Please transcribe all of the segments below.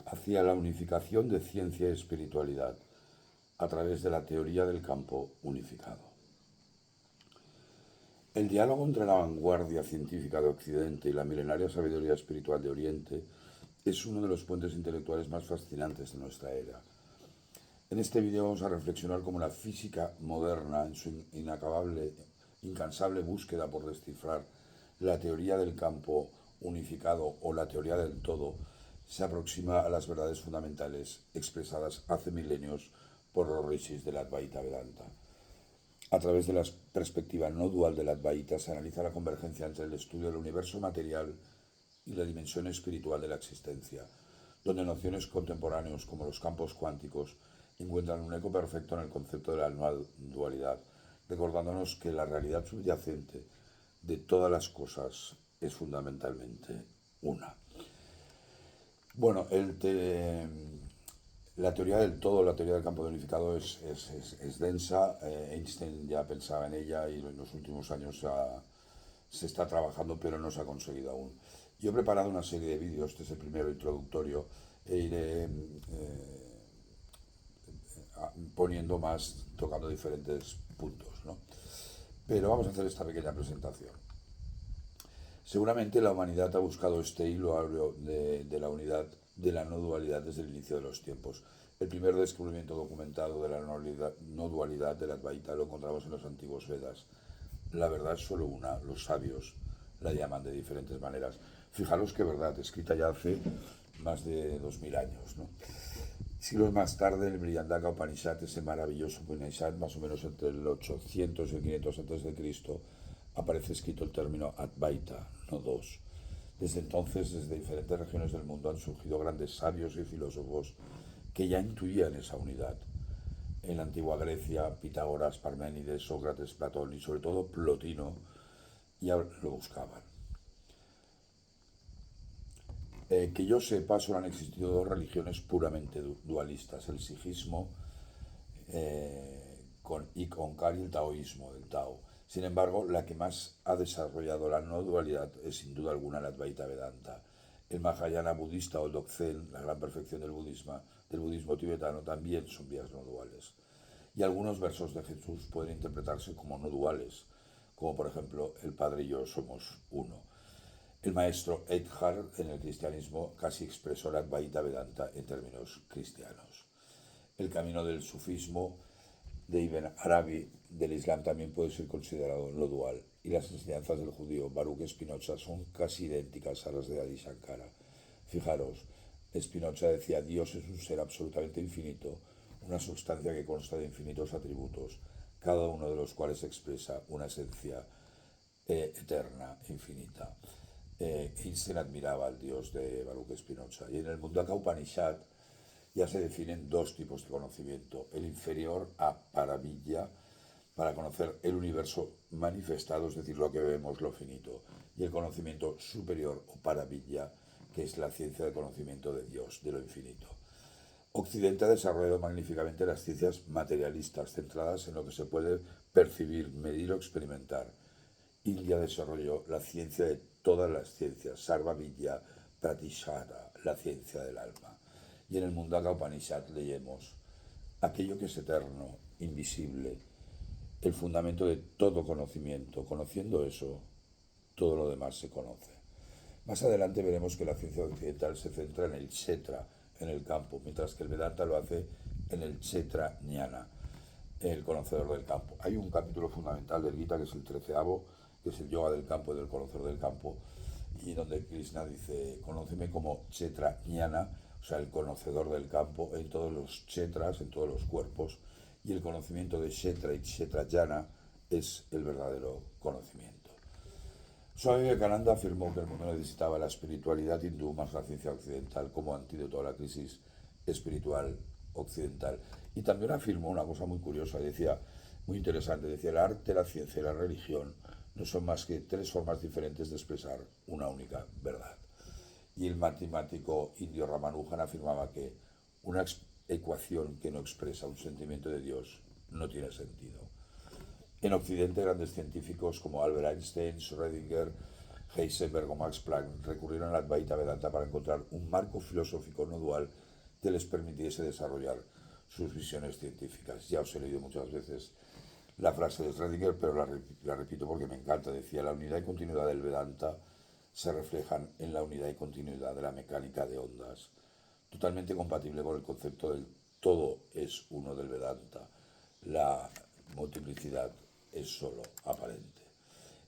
hacia la unificación de ciencia y espiritualidad a través de la teoría del campo unificado. El diálogo entre la vanguardia científica de Occidente y la milenaria sabiduría espiritual de Oriente es uno de los puentes intelectuales más fascinantes de nuestra era. En este vídeo vamos a reflexionar cómo la física moderna, en su incansable búsqueda por descifrar la teoría del campo unificado o la teoría del todo, se aproxima a las verdades fundamentales expresadas hace milenios por los rishis del Advaita Vedanta. A través de la perspectiva no dual del Advaita se analiza la convergencia entre el estudio del universo material y la dimensión espiritual de la existencia, donde nociones contemporáneas como los campos cuánticos encuentran un eco perfecto en el concepto de la no dualidad, recordándonos que la realidad subyacente de todas las cosas es fundamentalmente una. Bueno, la teoría del todo, la teoría del campo unificado es densa. Einstein ya pensaba en ella y en los últimos años se está trabajando, pero no se ha conseguido aún. Yo he preparado una serie de vídeos, este es el primero introductorio, e iré poniendo más, tocando diferentes puntos, ¿no? Pero vamos a hacer esta pequeña presentación. Seguramente la humanidad ha buscado este hilo áureo de la unidad, de la no dualidad desde el inicio de los tiempos. El primer descubrimiento documentado de la no dualidad del Advaita lo encontramos en los antiguos Vedas. La verdad es solo una, los sabios la llaman de diferentes maneras. Fijaros qué verdad, escrita ya hace más de 2000 años, ¿no? Siglos más tarde, en el Brihandaka Upanishad, ese maravilloso Upanishad, más o menos entre el 800 y el 500 a.C., aparece escrito el término Advaita, no dos. Desde entonces, desde diferentes regiones del mundo han surgido grandes sabios y filósofos que ya intuían esa unidad. En la antigua Grecia, Pitágoras, Parménides, Sócrates, Platón y sobre todo Plotino ya lo buscaban. Que yo sepa, solo han existido dos religiones puramente dualistas, el sijismo y el taoísmo, del Tao. Sin embargo, la que más ha desarrollado la no dualidad es sin duda alguna el Advaita Vedanta. El Mahayana budista o el Dzogchen, la gran perfección del budismo tibetano, también son vías no duales. Y algunos versos de Jesús pueden interpretarse como no duales, como por ejemplo, el Padre y yo somos uno. El maestro Eckhart en el cristianismo casi expresó la Advaita Vedanta en términos cristianos. El camino del sufismo de Ibn Arabi del Islam también puede ser considerado no dual, y las enseñanzas del judío Baruch Spinoza son casi idénticas a las de Adi Shankara. Fijaros, Spinoza decía: Dios es un ser absolutamente infinito, una sustancia que consta de infinitos atributos, cada uno de los cuales expresa una esencia eterna, infinita. Einstein admiraba al Dios de Baruch Spinoza. Y en el Mundaka Upanishad ya se definen dos tipos de conocimiento: el inferior a Paravidya, para conocer el universo manifestado, es decir, lo que vemos, lo finito, y el conocimiento superior o Paravidya, que es la ciencia del conocimiento de Dios, de lo infinito. Occidente ha desarrollado magníficamente las ciencias materialistas, centradas en lo que se puede percibir, medir o experimentar. India desarrolló la ciencia de todas las ciencias, Sarva Vidya Pratishara, la ciencia del alma. Y en el Mundaka Upanishad leemos: aquello que es eterno, invisible, el fundamento de todo conocimiento. Conociendo eso, todo lo demás se conoce. Más adelante veremos que la ciencia occidental se centra en el Kshetra, en el campo, mientras que el Vedanta lo hace en el Kshetra Jnana, el conocedor del campo. Hay un capítulo fundamental del Gita, que es el 13º, que es el yoga del campo y del conocedor del campo, y donde Krishna dice: conóceme como Kshetra Jnana, o sea, el conocedor del campo, en todos los kshetras, en todos los cuerpos, y el conocimiento de Kshetra y Kshetra Jnana es el verdadero conocimiento. Swami Vivekananda afirmó que el mundo necesitaba la espiritualidad hindú más la ciencia occidental como antídoto a la crisis espiritual occidental. Y también afirmó una cosa muy curiosa, decía, muy interesante, decía: el arte, la ciencia y la religión no son más que tres formas diferentes de expresar una única verdad. Y el matemático indio Ramanujan afirmaba que una ecuación que no expresa un sentimiento de Dios no tiene sentido. En Occidente, grandes científicos como Albert Einstein, Schrödinger, Heisenberg o Max Planck recurrieron al Advaita Vedanta para encontrar un marco filosófico no dual que les permitiese desarrollar sus visiones científicas. Ya os he leído muchas veces la frase de Schrödinger, pero la repito porque me encanta. Decía: la unidad y continuidad del Vedanta se reflejan en la unidad y continuidad de la mecánica de ondas, totalmente compatible con el concepto del todo es uno del Vedanta. La multiplicidad es sólo aparente.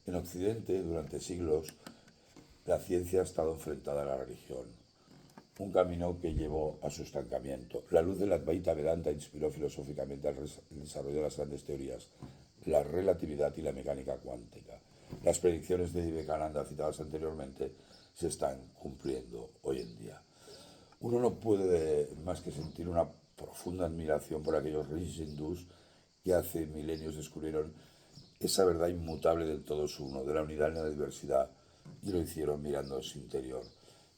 En Occidente, durante siglos, la ciencia ha estado enfrentada a la religión, un camino que llevó a su estancamiento. La luz del Advaita Vedanta inspiró filosóficamente el desarrollo de las grandes teorías, la relatividad y la mecánica cuántica. Las predicciones de Vivekananda citadas anteriormente se están cumpliendo hoy en día. Uno no puede más que sentir una profunda admiración por aquellos reyes hindús que hace milenios descubrieron esa verdad inmutable del todo es uno, de la unidad en la diversidad, y lo hicieron mirando a su interior.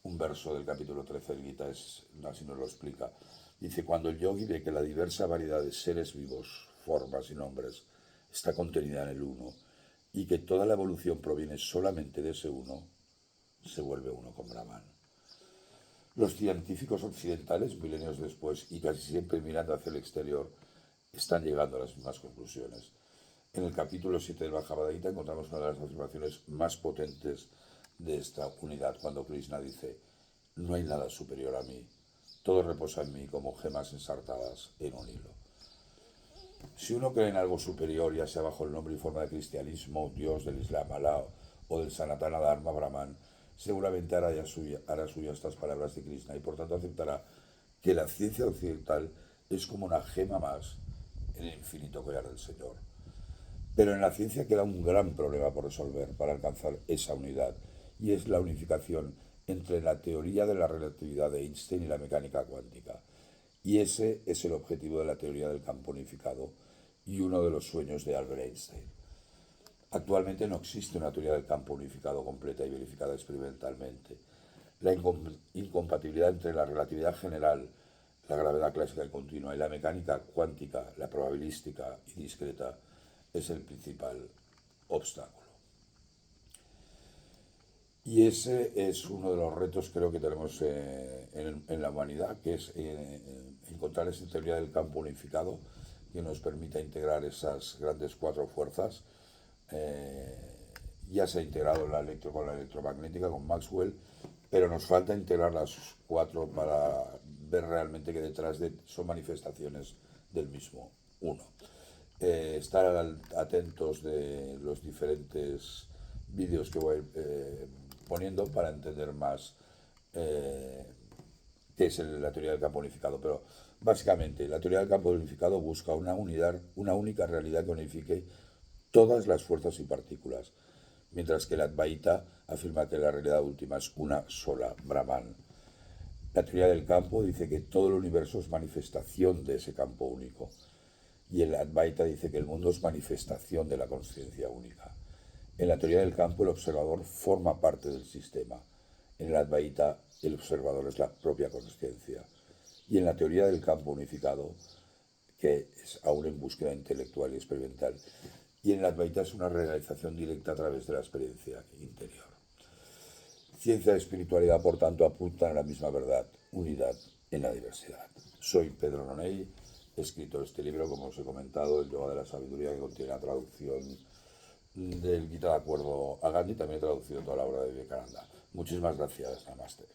Un verso del capítulo 13 del Gita así nos lo explica. Dice: cuando el yogi ve que la diversa variedad de seres vivos, formas y nombres está contenida en el uno, y que toda la evolución proviene solamente de ese uno, se vuelve uno con Brahman. Los científicos occidentales, milenios después, y casi siempre mirando hacia el exterior, están llegando a las mismas conclusiones. En el capítulo 7 del Bhagavad Gita encontramos una de las afirmaciones más potentes de esta unidad, cuando Krishna dice: no hay nada superior a mí, todo reposa en mí como gemas ensartadas en un hilo. Si uno cree en algo superior, ya sea bajo el nombre y forma de cristianismo, Dios, del Islam, Alá o del Sanatana Dharma Brahman, seguramente hará suya estas palabras de Krishna y por tanto aceptará que la ciencia occidental es como una gema más en el infinito collar del Señor. Pero en la ciencia queda un gran problema por resolver para alcanzar esa unidad, y es la unificación entre la teoría de la relatividad de Einstein y la mecánica cuántica. Y ese es el objetivo de la teoría del campo unificado y uno de los sueños de Albert Einstein. Actualmente no existe una teoría del campo unificado completa y verificada experimentalmente. La incompatibilidad entre la relatividad general, la gravedad clásica y continua, y la mecánica cuántica, la probabilística y discreta, es el principal obstáculo. Y ese es uno de los retos, creo, que tenemos en la humanidad, que es encontrar esa teoría del campo unificado que nos permita integrar esas grandes cuatro fuerzas. Ya se ha integrado con la electromagnética, con Maxwell, pero nos falta integrar las cuatro para ver realmente que detrás son manifestaciones del mismo uno. Estar atentos de los diferentes vídeos que voy poniendo para entender más qué es la teoría del campo unificado. Pero básicamente la teoría del campo unificado busca una unidad, una única realidad que unifique todas las fuerzas y partículas, mientras que el Advaita afirma que la realidad última es una sola, Brahman. La teoría del campo dice que todo el universo es manifestación de ese campo único, y el Advaita dice que el mundo es manifestación de la conciencia única. En la teoría del campo el observador forma parte del sistema. En el Advaita el observador es la propia conciencia. Y en la teoría del campo unificado, que es aún en búsqueda intelectual y experimental, y en el Advaita es una realización directa a través de la experiencia interior. Ciencia y espiritualidad, por tanto, apuntan a la misma verdad, unidad en la diversidad. Soy Pedro Nonell, he escrito este libro, como os he comentado, El Yoga de la Sabiduría, que contiene la traducción del Gita de acuerdo a Gandhi, también he traducido toda la obra de Vivekananda. Muchísimas gracias, Namaste.